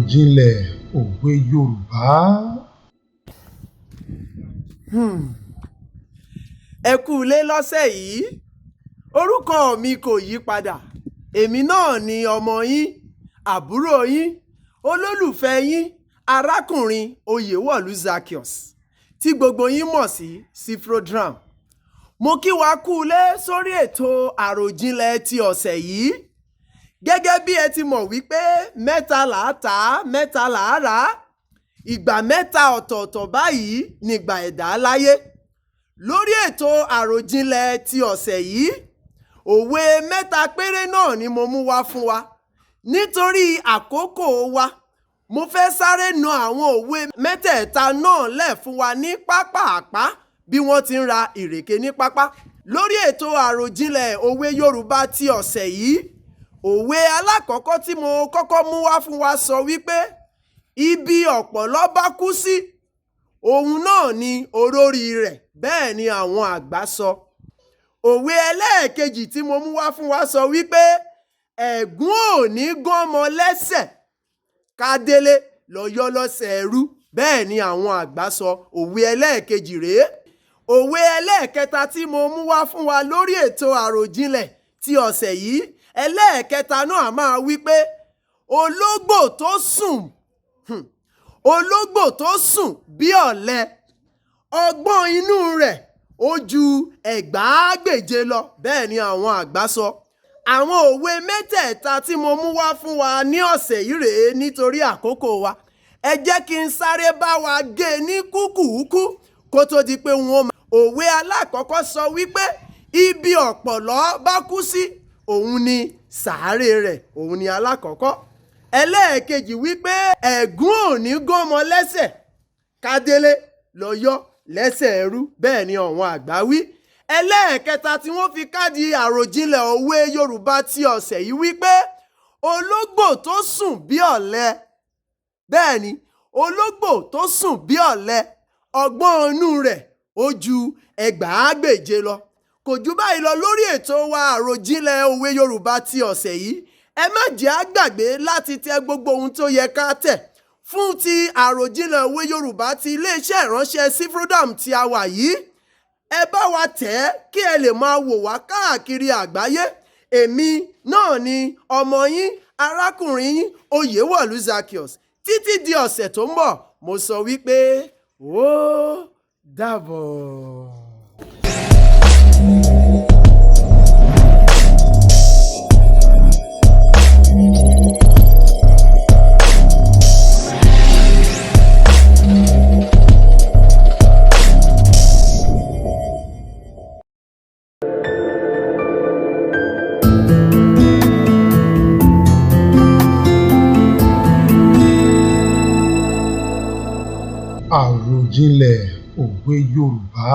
Àròjinlẹ̀ òwe Yorùbá. Ẹ kú ilé lọ́sẹ̀ yìí. Orúkọ mi kò yí padà. Èmi náà ni ọmọ yín, àbúrò yín, olólùfẹ́ yín, arákùnrin Oyewolu Zaccheaus, tí gbogbo yín mọ̀ sí Cfrodram. Mo kí wa kú ilé sórí ètò àròjinlẹ̀ ti ọ̀sẹ̀ yìí. Gẹ́gẹ́ bí ẹ ti mọ̀ wípé mẹ́ta là á tà á, mẹ́ta là á rà á. Ìgbà mẹ́ta ọ̀tọ̀ọ̀tọ̀ báyìí nìgbà ẹ̀dá láyé. Lórí ètò àròjinlẹ̀ ti ọ̀sẹ̀ yìí, òwe mẹ́ta péré náà ni mo mú wá fún wa. Nítorí àkókò wa, mo fẹ́ sáré na àwọn òwe mẹ́tẹ̀ẹ̀ta náà lẹ̀ fún wa ní pápápá bí wọ́n ti ń ra ìrèké ní pápá. Lórí ètò àròjinlẹ̀ òwe Yorùbá ti ọ̀sẹ̀ yìí, òwe alákọ̀ọ́kọ́ tí mo kọ́kọ́ mú wá fún wa sọ wípé ibi ọ̀pọ̀lọ́ bá kú sí, òun náà ni orórì rẹ̀, bẹ́ẹ̀ ni àwọn àgbà sọ. Òwe ẹlẹ́ẹ̀kejì tí mo mú wá fún wa sọ wípé ẹ̀gún ò ní gán ọmọ lẹ́sẹ̀ kádélé lọ yọ lọ́sẹ̀ ẹrú, bẹ́ẹ̀ ni àwọn àgbà sọ. Òwe ẹlẹ́ẹ̀kejì rèé. Òwe ẹlẹ́ẹ̀kẹta tí mo mú wá fún wa lórí ètò àròjinlẹ̀ ti ọ̀sẹ̀ yìí, ẹlẹ́ẹ̀kẹta náà máa wípé ológbò tó sùn bí ọ̀lẹ, ọgbọ́n inú rẹ̀ ó ju ẹgbàágbèje lọ, bẹ́ẹ̀ ni àwọn àgbà sọ. Àwọn òwe mẹ́tẹ̀ẹ̀ta tí mo mú wá fún wa ní ọ̀sẹ̀ yìí rèé nítorí àkókò wa. Ẹ jẹ́ kí n sáré bá wa gé ní kúkúkú kó tó di pé wọ́n máa. Òwe alákọ̀ọ́kọ́ sọ wípé ibi ọ̀pọ̀lọ́ bá kú sí, òun ni sàárè rẹ̀, òun ni alákọ̀ọ́kọ́. Ẹlẹ́ẹ̀kejì wípé ẹ̀gún ò ní gán ọmọ lẹ́sẹ̀ kádélé lọ yọ lẹ́sẹ̀ ẹrú, bẹ́ẹ̀ ni àwọn àgbà wí. Ẹlẹ́ẹ̀kẹta tí wọ́n fi káàdì àròjinlẹ̀ òwe Yorùbá ti ọ̀sẹ̀ yìí wípé ológbò tó sùn bí ọ̀lẹ, bẹ́ẹ̀ ni ológbò tó sùn bí ọ̀lẹ, ọgbọ́n inú rẹ̀ ó ju ẹgbàágbèje lọ. Kò jù báyìí lọ lórí ètò wa àròjinlẹ̀ òwe Yorùbá ti ọ̀sẹ̀ yìí. Ẹ má jẹ́ á gbàgbé láti tẹ gbogbo ohun tó yẹ ká tẹ̀ fún ti àròjinlẹ̀ òwe Yorùbá ti iléeṣẹ́ ìránṣẹ́ Cfrodram tí a wà yìí. Ẹ bá wa tẹ̀ ẹ́ kí ẹ lè máa wò wá káàkiri àgbáyé. Èmi náà ni ọmọ yín, arákùnrin yín Oyewolu Zaccheaus. Títí di ọ̀sẹ̀ tó ń bọ̀, mo sọ wípé ó dàbọ̀. Àròjinlẹ̀ òwe Yorùbá.